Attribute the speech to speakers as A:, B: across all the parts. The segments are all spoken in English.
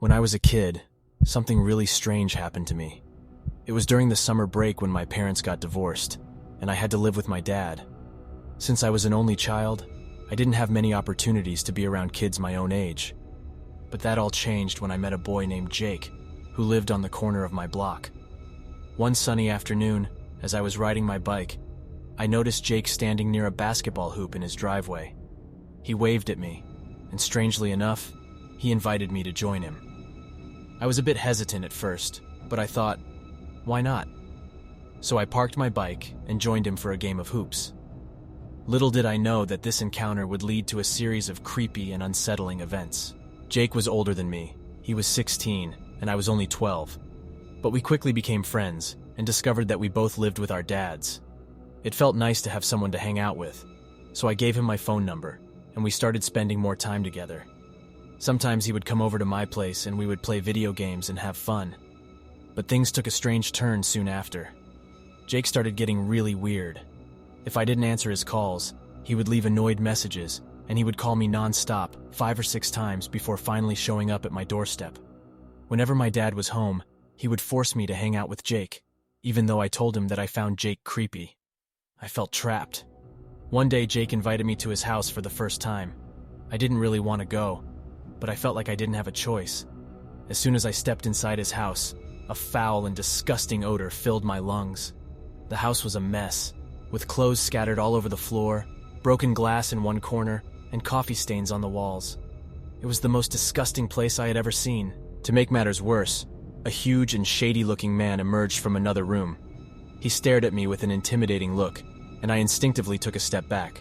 A: When I was a kid, something really strange happened to me. It was during the summer break when my parents got divorced, and I had to live with my dad. Since I was an only child, I didn't have many opportunities to be around kids my own age. But that all changed when I met a boy named Jake, who lived on the corner of my block. One sunny afternoon, as I was riding my bike, I noticed Jake standing near a basketball hoop in his driveway. He waved at me, and strangely enough, he invited me to join him. I was a bit hesitant at first, but I thought, why not? So I parked my bike and joined him for a game of hoops. Little did I know that this encounter would lead to a series of creepy and unsettling events. Jake was older than me. He was 16, and I was only 12. But we quickly became friends and discovered that we both lived with our dads. It felt nice to have someone to hang out with, so I gave him my phone number, and we started spending more time together. Sometimes he would come over to my place and we would play video games and have fun. But things took a strange turn soon after. Jake started getting really weird. If I didn't answer his calls, he would leave annoyed messages, and he would call me non-stop 5 or 6 times before finally showing up at my doorstep. Whenever my dad was home, he would force me to hang out with Jake, even though I told him that I found Jake creepy. I felt trapped. One day Jake invited me to his house for the first time. I didn't really want to go, but I felt like I didn't have a choice. As soon as I stepped inside his house, a foul and disgusting odor filled my lungs. The house was a mess, with clothes scattered all over the floor, broken glass in one corner, and coffee stains on the walls. It was the most disgusting place I had ever seen. To make matters worse, a huge and shady-looking man emerged from another room. He stared at me with an intimidating look, and I instinctively took a step back.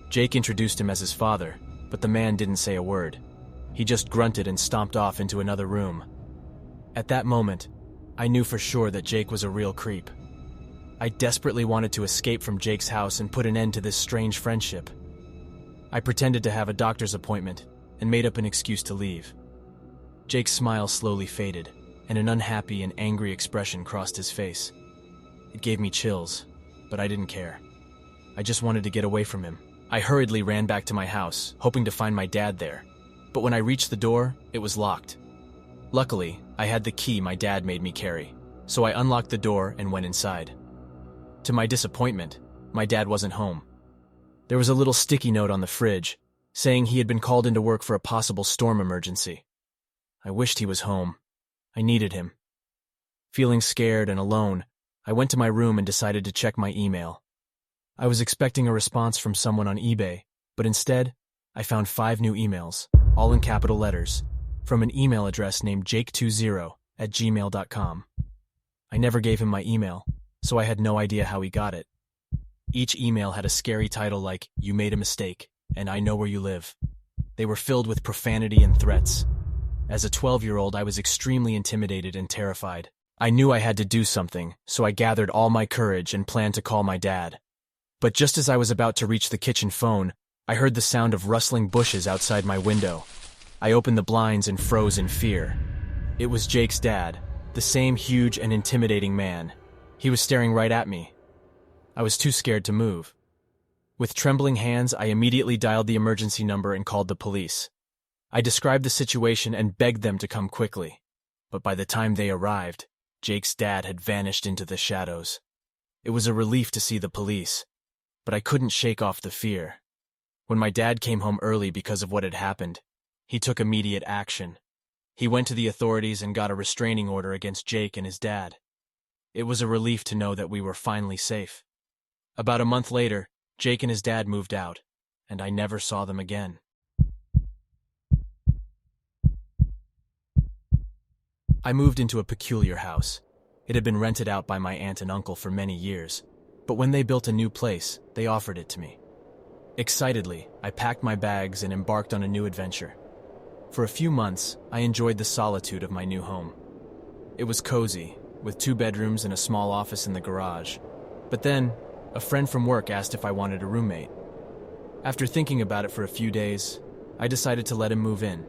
A: Jake introduced him as his father, but the man didn't say a word. He just grunted and stomped off into another room. At that moment, I knew for sure that Jake was a real creep. I desperately wanted to escape from Jake's house and put an end to this strange friendship. I pretended to have a doctor's appointment and made up an excuse to leave. Jake's smile slowly faded, and an unhappy and angry expression crossed his face. It gave me chills, but I didn't care. I just wanted to get away from him. I hurriedly ran back to my house, hoping to find my dad there. But when I reached the door, it was locked. Luckily, I had the key my dad made me carry, so I unlocked the door and went inside. To my disappointment, my dad wasn't home. There was a little sticky note on the fridge, saying he had been called into work for a possible storm emergency. I wished he was home. I needed him. Feeling scared and alone, I went to my room and decided to check my email. I was expecting a response from someone on eBay, but instead, I found 5 new emails, all in capital letters, from an email address named jake20@gmail.com. I never gave him my email, so I had no idea how he got it. Each email had a scary title like, "You made a mistake," and "I know where you live." They were filled with profanity and threats. As a 12-year-old, I was extremely intimidated and terrified. I knew I had to do something, so I gathered all my courage and planned to call my dad. But just as I was about to reach the kitchen phone, I heard the sound of rustling bushes outside my window. I opened the blinds and froze in fear. It was Jake's dad, the same huge and intimidating man. He was staring right at me. I was too scared to move. With trembling hands, I immediately dialed the emergency number and called the police. I described the situation and begged them to come quickly. But by the time they arrived, Jake's dad had vanished into the shadows. It was a relief to see the police, but I couldn't shake off the fear. When my dad came home early because of what had happened, he took immediate action. He went to the authorities and got a restraining order against Jake and his dad. It was a relief to know that we were finally safe. About a month later, Jake and his dad moved out, and I never saw them again. I moved into a peculiar house. It had been rented out by my aunt and uncle for many years, but when they built a new place, they offered it to me. Excitedly, I packed my bags and embarked on a new adventure. For a few months, I enjoyed the solitude of my new home. It was cozy, with 2 bedrooms and a small office in the garage. But then, a friend from work asked if I wanted a roommate. After thinking about it for a few days, I decided to let him move in.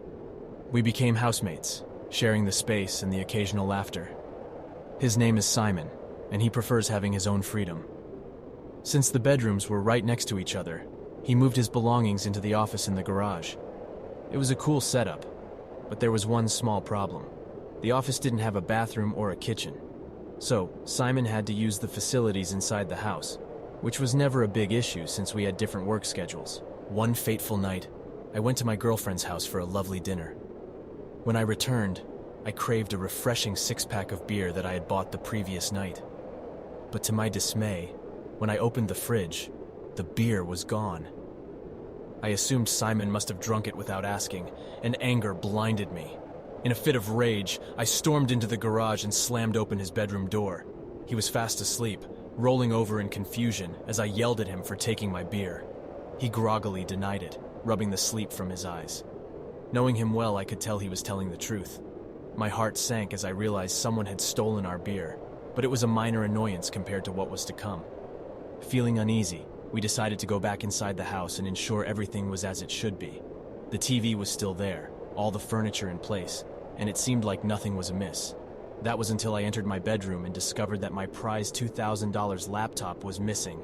A: We became housemates, sharing the space and the occasional laughter. His name is Simon, and he prefers having his own freedom. Since the bedrooms were right next to each other, he moved his belongings into the office in the garage. It was a cool setup. But there was one small problem. The office didn't have a bathroom or a kitchen. So, Simon had to use the facilities inside the house, which was never a big issue since we had different work schedules. One fateful night, I went to my girlfriend's house for a lovely dinner. When I returned, I craved a refreshing six-pack of beer that I had bought the previous night. But to my dismay, when I opened the fridge, the beer was gone. I assumed Simon must have drunk it without asking, and anger blinded me. In a fit of rage, I stormed into the garage and slammed open his bedroom door. He was fast asleep, rolling over in confusion as I yelled at him for taking my beer. He groggily denied it, rubbing the sleep from his eyes. Knowing him well, I could tell he was telling the truth. My heart sank as I realized someone had stolen our beer, but it was a minor annoyance compared to what was to come. Feeling uneasy, we decided to go back inside the house and ensure everything was as it should be. The TV was still there, all the furniture in place, and it seemed like nothing was amiss. That was until I entered my bedroom and discovered that my prized $2,000 laptop was missing.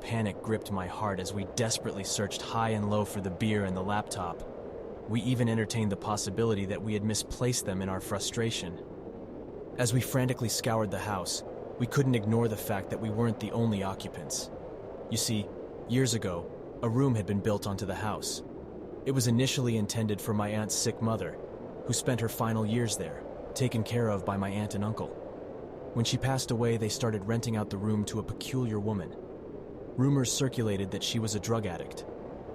A: Panic gripped my heart as we desperately searched high and low for the beer and the laptop. We even entertained the possibility that we had misplaced them in our frustration. As we frantically scoured the house, we couldn't ignore the fact that we weren't the only occupants. You see, years ago, a room had been built onto the house. It was initially intended for my aunt's sick mother, who spent her final years there, taken care of by my aunt and uncle. When she passed away, they started renting out the room to a peculiar woman. Rumors circulated that she was a drug addict,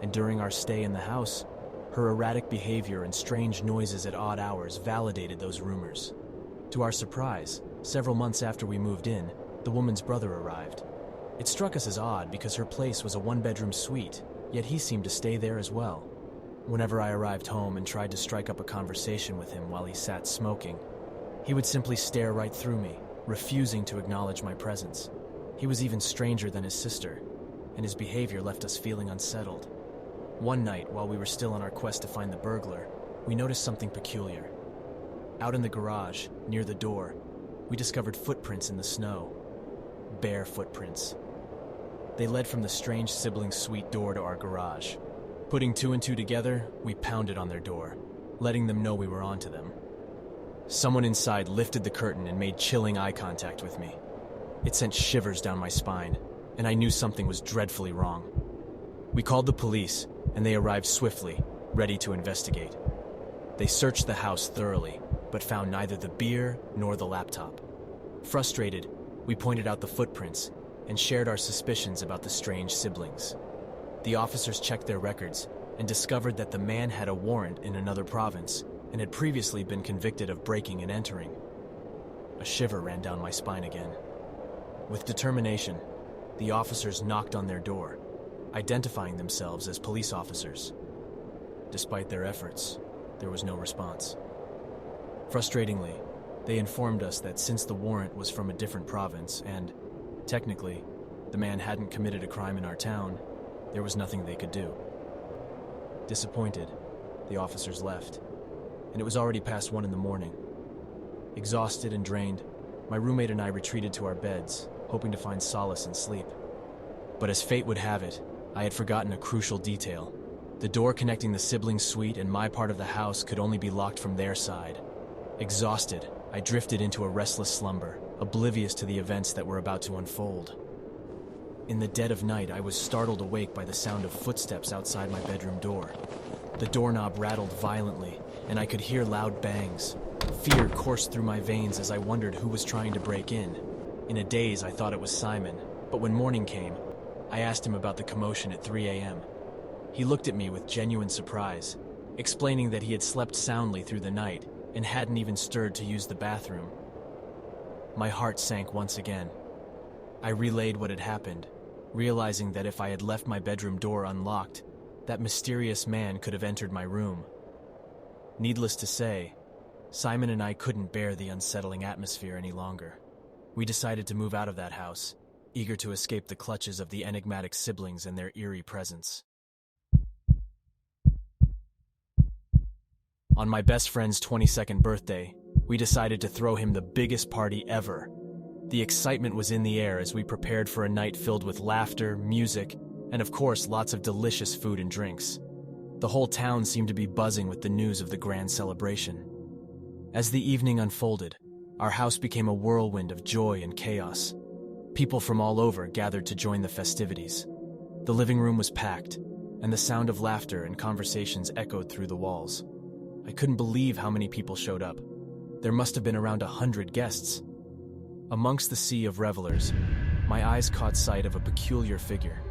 A: and during our stay in the house, her erratic behavior and strange noises at odd hours validated those rumors. To our surprise, several months after we moved in, the woman's brother arrived. It struck us as odd because her place was a one-bedroom suite, yet he seemed to stay there as well. Whenever I arrived home and tried to strike up a conversation with him while he sat smoking, he would simply stare right through me, refusing to acknowledge my presence. He was even stranger than his sister, and his behavior left us feeling unsettled. One night, while we were still on our quest to find the burglar, we noticed something peculiar. Out in the garage, near the door, we discovered footprints in the snow. Bare footprints. They led from the strange sibling suite door to our garage. Putting two and two together, we pounded on their door, letting them know we were onto them. Someone inside lifted the curtain and made chilling eye contact with me. It sent shivers down my spine, and I knew something was dreadfully wrong. We called the police, and they arrived swiftly, ready to investigate. They searched the house thoroughly, but found neither the beer nor the laptop. Frustrated, we pointed out the footprints and shared our suspicions about the strange siblings. The officers checked their records and discovered that the man had a warrant in another province and had previously been convicted of breaking and entering. A shiver ran down my spine again. With determination, the officers knocked on their door, identifying themselves as police officers. Despite their efforts, there was no response. Frustratingly, they informed us that since the warrant was from a different province and, technically, the man hadn't committed a crime in our town, there was nothing they could do. Disappointed, the officers left, and it was already past 1 a.m. Exhausted and drained, my roommate and I retreated to our beds, hoping to find solace in sleep. But as fate would have it, I had forgotten a crucial detail. The door connecting the sibling suite and my part of the house could only be locked from their side. Exhausted, I drifted into a restless slumber, oblivious to the events that were about to unfold. In the dead of night, I was startled awake by the sound of footsteps outside my bedroom door. The doorknob rattled violently, and I could hear loud bangs. Fear coursed through my veins as I wondered who was trying to break in. In a daze, I thought it was Simon, but when morning came, I asked him about the commotion at 3 a.m. He looked at me with genuine surprise, explaining that he had slept soundly through the night and hadn't even stirred to use the bathroom. My heart sank once again. I relayed what had happened, realizing that if I had left my bedroom door unlocked, that mysterious man could have entered my room. Needless to say, Simon and I couldn't bear the unsettling atmosphere any longer. We decided to move out of that house, eager to escape the clutches of the enigmatic siblings and their eerie presence. On my best friend's 22nd birthday, we decided to throw him the biggest party ever. The excitement was in the air as we prepared for a night filled with laughter, music, and of course lots of delicious food and drinks. The The whole town seemed to be buzzing with the news of the grand celebration. As the evening unfolded, our house became a whirlwind of joy and chaos. People from all over gathered to join the festivities. The living room was packed, and the sound of laughter and conversations echoed through the walls. I couldn't believe how many people showed up. There must have been around 100 guests. Amongst the sea of revelers, my eyes caught sight of a peculiar figure.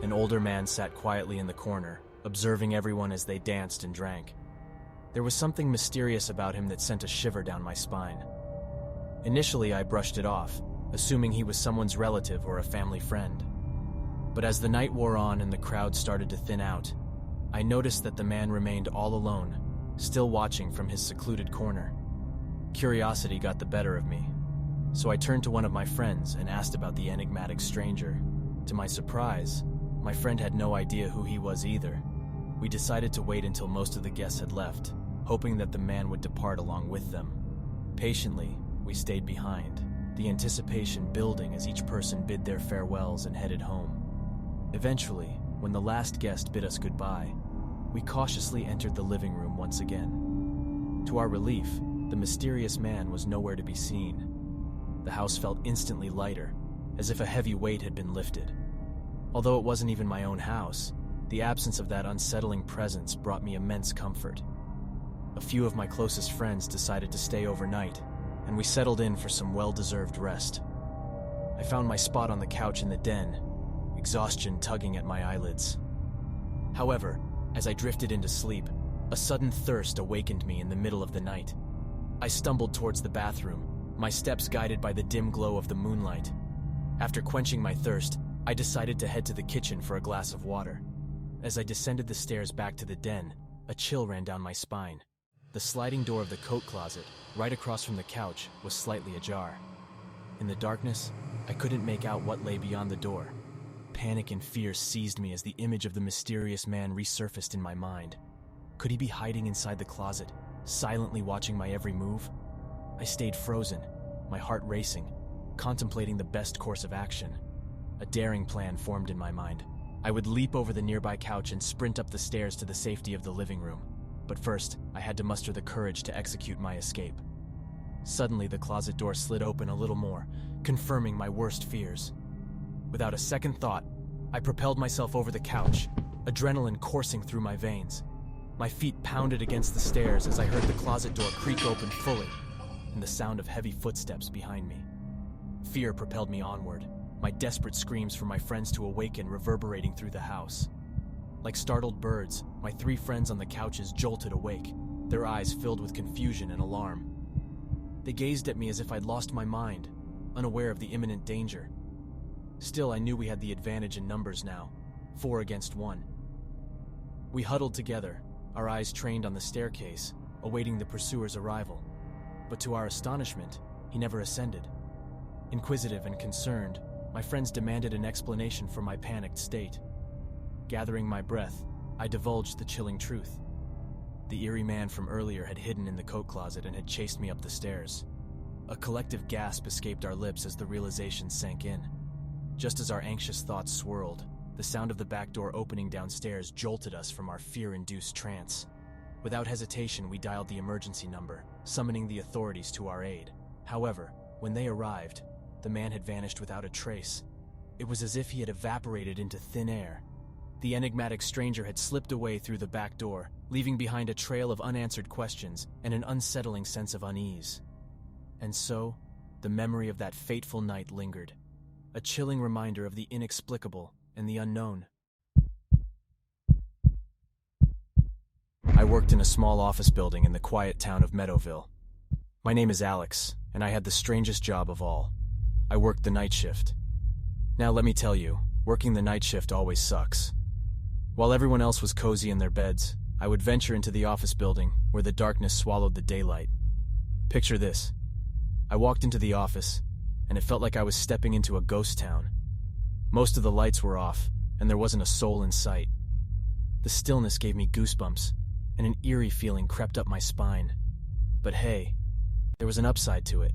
A: An older man sat quietly in the corner, observing everyone as they danced and drank. There was something mysterious about him that sent a shiver down my spine. Initially, I brushed it off, assuming he was someone's relative or a family friend. But as the night wore on and the crowd started to thin out, I noticed that the man remained all alone, still watching from his secluded corner. Curiosity got the better of me, so I turned to one of my friends and asked about the enigmatic stranger. To my surprise, my friend had no idea who he was either. We decided to wait until most of the guests had left, hoping that the man would depart along with them. Patiently, we stayed behind, the anticipation building as each person bid their farewells and headed home. Eventually, when the last guest bid us goodbye, we cautiously entered the living room once again. To our relief, the mysterious man was nowhere to be seen. The house felt instantly lighter, as if a heavy weight had been lifted. Although it wasn't even my own house, the absence of that unsettling presence brought me immense comfort. A few of my closest friends decided to stay overnight, and we settled in for some well-deserved rest. I found my spot on the couch in the den, exhaustion tugging at my eyelids. However, as I drifted into sleep, a sudden thirst awakened me in the middle of the night. I stumbled towards the bathroom, my steps guided by the dim glow of the moonlight. After quenching my thirst, I decided to head to the kitchen for a glass of water. As I descended the stairs back to the den, a chill ran down my spine. The sliding door of the coat closet, right across from the couch, was slightly ajar. In the darkness, I couldn't make out what lay beyond the door. Panic and fear seized me as the image of the mysterious man resurfaced in my mind. Could he be hiding inside the closet, silently watching my every move? I stayed frozen, my heart racing, contemplating the best course of action. A daring plan formed in my mind. I would leap over the nearby couch and sprint up the stairs to the safety of the living room. But first, I had to muster the courage to execute my escape. Suddenly, the closet door slid open a little more, confirming my worst fears. Without a second thought, I propelled myself over the couch, adrenaline coursing through my veins. My feet pounded against the stairs as I heard the closet door creak open fully, and the sound of heavy footsteps behind me. Fear propelled me onward, my desperate screams for my friends to awaken reverberating through the house. Like startled birds, my 3 friends on the couches jolted awake, their eyes filled with confusion and alarm. They gazed at me as if I'd lost my mind, unaware of the imminent danger. Still, I knew we had the advantage in numbers now, 4 against 1. We huddled together, our eyes trained on the staircase, awaiting the pursuer's arrival. But to our astonishment, he never ascended. Inquisitive and concerned, my friends demanded an explanation for my panicked state. Gathering my breath, I divulged the chilling truth. The eerie man from earlier had hidden in the coat closet and had chased me up the stairs. A collective gasp escaped our lips as the realization sank in. Just as our anxious thoughts swirled, the sound of the back door opening downstairs jolted us from our fear-induced trance. Without hesitation, we dialed the emergency number, summoning the authorities to our aid. However, when they arrived, the man had vanished without a trace. It was as if he had evaporated into thin air. The enigmatic stranger had slipped away through the back door, leaving behind a trail of unanswered questions and an unsettling sense of unease. And so, the memory of that fateful night lingered, a chilling reminder of the inexplicable and the unknown. I worked in a small office building in the quiet town of Meadowville. My name is Alex, and I had the strangest job of all. I worked the night shift. Now let me tell you, working the night shift always sucks. While everyone else was cozy in their beds, I would venture into the office building where the darkness swallowed the daylight. Picture this. I walked into the office, and it felt like I was stepping into a ghost town. Most of the lights were off, and there wasn't a soul in sight. The stillness gave me goosebumps, and an eerie feeling crept up my spine. But hey, there was an upside to it.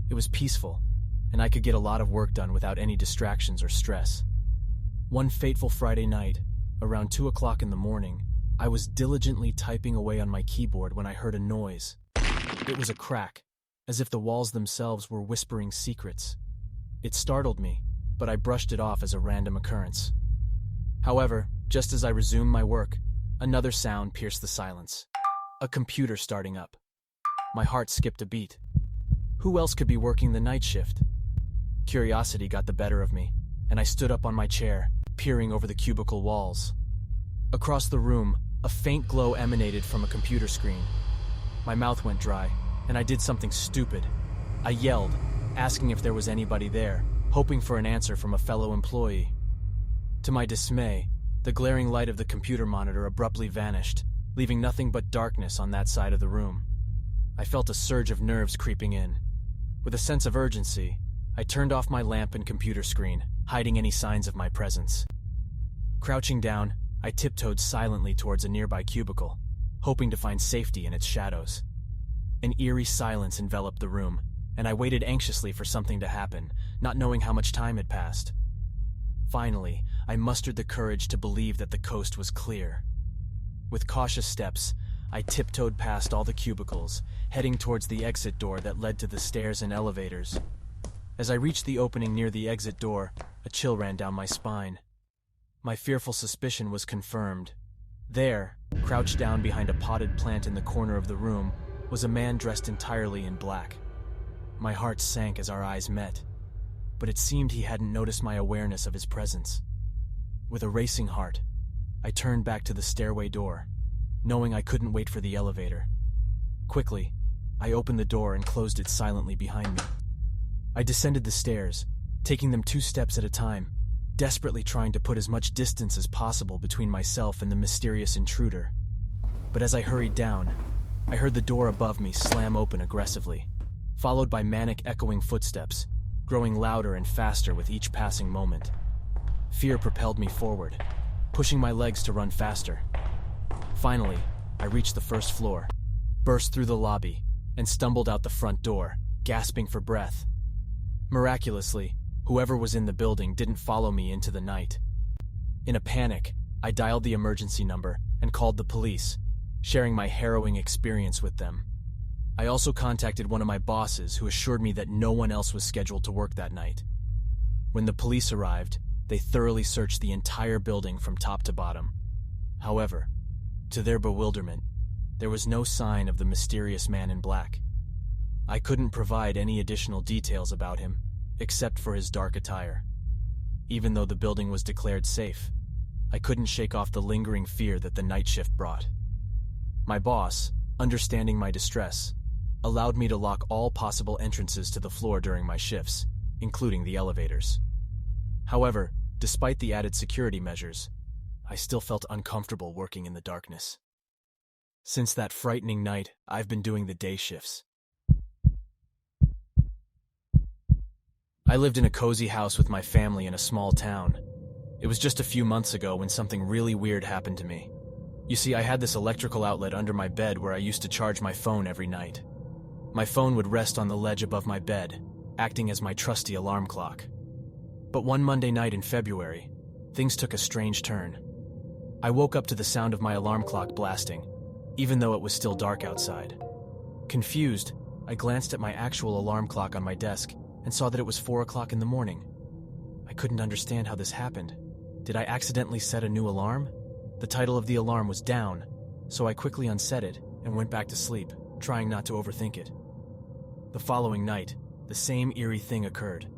A: It was peaceful, and I could get a lot of work done without any distractions or stress. One fateful Friday night, around 2 o'clock in the morning, I was diligently typing away on my keyboard when I heard a noise. It was a crack, as if the walls themselves were whispering secrets. It startled me, but I brushed it off as a random occurrence. However, just as I resumed my work, another sound pierced the silence. A computer starting up. My heart skipped a beat. Who else could be working the night shift? Curiosity got the better of me, and I stood up on my chair, peering over the cubicle walls. Across the room, a faint glow emanated from a computer screen. My mouth went dry, and I did something stupid. I yelled, asking if there was anybody there, hoping for an answer from a fellow employee. To my dismay, the glaring light of the computer monitor abruptly vanished, leaving nothing but darkness on that side of the room. I felt a surge of nerves creeping in. With a sense of urgency, I turned off my lamp and computer screen, hiding any signs of my presence. Crouching down, I tiptoed silently towards a nearby cubicle, hoping to find safety in its shadows. An eerie silence enveloped the room, and I waited anxiously for something to happen, not knowing how much time had passed. Finally, I mustered the courage to believe that the coast was clear. With cautious steps, I tiptoed past all the cubicles, heading towards the exit door that led to the stairs and elevators. As I reached the opening near the exit door, a chill ran down my spine. My fearful suspicion was confirmed. There, crouched down behind a potted plant in the corner of the room, was a man dressed entirely in black. My heart sank as our eyes met, but it seemed he hadn't noticed my awareness of his presence. With a racing heart, I turned back to the stairway door, knowing I couldn't wait for the elevator. Quickly, I opened the door and closed it silently behind me. I descended the stairs, taking them 2 steps at a time, desperately trying to put as much distance as possible between myself and the mysterious intruder. But as I hurried down, I heard the door above me slam open aggressively, followed by manic echoing footsteps, growing louder and faster with each passing moment. Fear propelled me forward, pushing my legs to run faster. Finally, I reached the first floor, burst through the lobby, and stumbled out the front door, gasping for breath. Miraculously, whoever was in the building didn't follow me into the night. In a panic, I dialed the emergency number and called the police, sharing my harrowing experience with them. I also contacted one of my bosses, who assured me that no one else was scheduled to work that night. When the police arrived, they thoroughly searched the entire building from top to bottom. However, to their bewilderment, there was no sign of the mysterious man in black. I couldn't provide any additional details about him, except for his dark attire. Even though the building was declared safe, I couldn't shake off the lingering fear that the night shift brought. My boss, understanding my distress, allowed me to lock all possible entrances to the floor during my shifts, including the elevators. However, despite the added security measures, I still felt uncomfortable working in the darkness. Since that frightening night, I've been doing the day shifts. I lived in a cozy house with my family in a small town. It was just a few months ago when something really weird happened to me. You see, I had this electrical outlet under my bed where I used to charge my phone every night. My phone would rest on the ledge above my bed, acting as my trusty alarm clock. But one Monday night in February, things took a strange turn. I woke up to the sound of my alarm clock blasting, even though it was still dark outside. Confused, I glanced at my actual alarm clock on my desk and saw that it was 4 o'clock in the morning. I couldn't understand how this happened. Did I accidentally set a new alarm? The title of the alarm was down, so I quickly unset it and went back to sleep, trying not to overthink it. The following night, the same eerie thing occurred.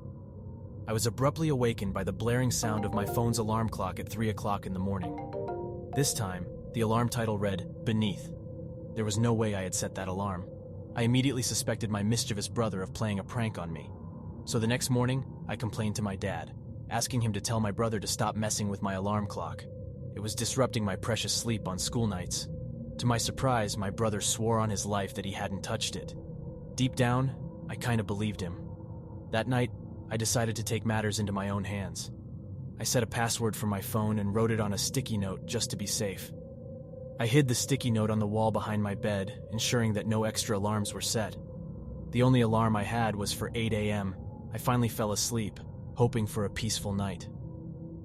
A: I was abruptly awakened by the blaring sound of my phone's alarm clock at 3 o'clock in the morning. This time, the alarm title read, "Beneath." There was no way I had set that alarm. I immediately suspected my mischievous brother of playing a prank on me. So the next morning, I complained to my dad, asking him to tell my brother to stop messing with my alarm clock. It was disrupting my precious sleep on school nights. To my surprise, my brother swore on his life that he hadn't touched it. Deep down, I kind of believed him. That night, I decided to take matters into my own hands. I set a password for my phone and wrote it on a sticky note just to be safe. I hid the sticky note on the wall behind my bed, ensuring that no extra alarms were set. The only alarm I had was for 8 a.m. I finally fell asleep, hoping for a peaceful night.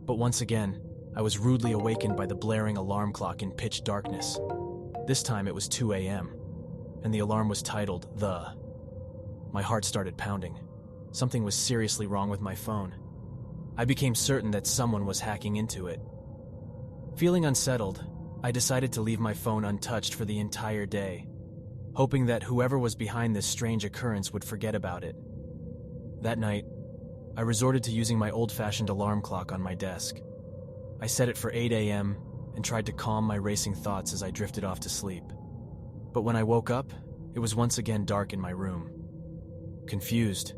A: But once again, I was rudely awakened by the blaring alarm clock in pitch darkness. This time it was 2 a.m., and the alarm was titled The. My heart started pounding. Something was seriously wrong with my phone. I became certain that someone was hacking into it. Feeling unsettled, I decided to leave my phone untouched for the entire day, hoping that whoever was behind this strange occurrence would forget about it. That night, I resorted to using my old-fashioned alarm clock on my desk. I set it for 8 a.m. and tried to calm my racing thoughts as I drifted off to sleep. But when I woke up, it was once again dark in my room. Confused,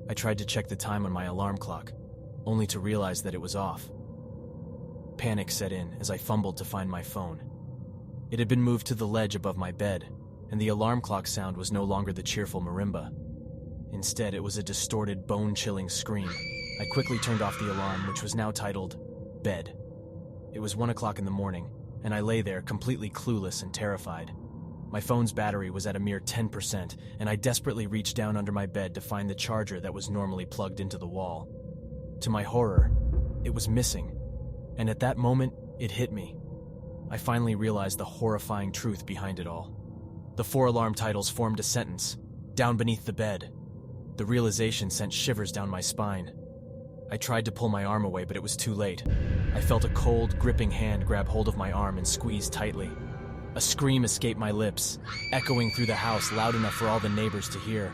A: I tried to check the time on my alarm clock, only to realize that it was off. Panic set in as I fumbled to find my phone. It had been moved to the ledge above my bed, and the alarm clock sound was no longer the cheerful marimba. Instead, it was a distorted, bone-chilling scream. I quickly turned off the alarm, which was now titled Bed. It was 1 o'clock in the morning, and I lay there completely clueless and terrified. My phone's battery was at a mere 10%, and I desperately reached down under my bed to find the charger that was normally plugged into the wall. To my horror, it was missing, and at that moment, it hit me. I finally realized the horrifying truth behind it all. The 4 alarm titles formed a sentence, down beneath the bed. The realization sent shivers down my spine. I tried to pull my arm away, but it was too late. I felt a cold, gripping hand grab hold of my arm and squeeze tightly. A scream escaped my lips, echoing through the house loud enough for all the neighbors to hear.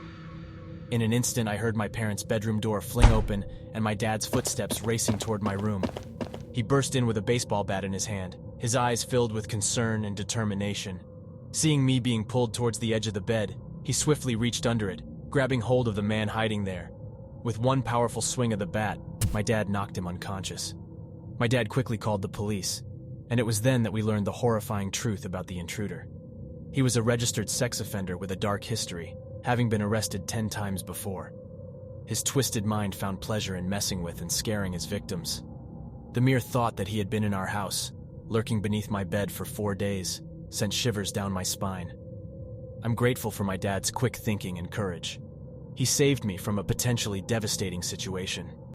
A: In an instant, I heard my parents' bedroom door fling open and my dad's footsteps racing toward my room. He burst in with a baseball bat in his hand, his eyes filled with concern and determination. Seeing me being pulled towards the edge of the bed, he swiftly reached under it, grabbing hold of the man hiding there. With one powerful swing of the bat, my dad knocked him unconscious. My dad quickly called the police, and it was then that we learned the horrifying truth about the intruder. He was a registered sex offender with a dark history, having been arrested 10 times before. His twisted mind found pleasure in messing with and scaring his victims. The mere thought that he had been in our house, lurking beneath my bed for 4 days, sent shivers down my spine. I'm grateful for my dad's quick thinking and courage. He saved me from a potentially devastating situation.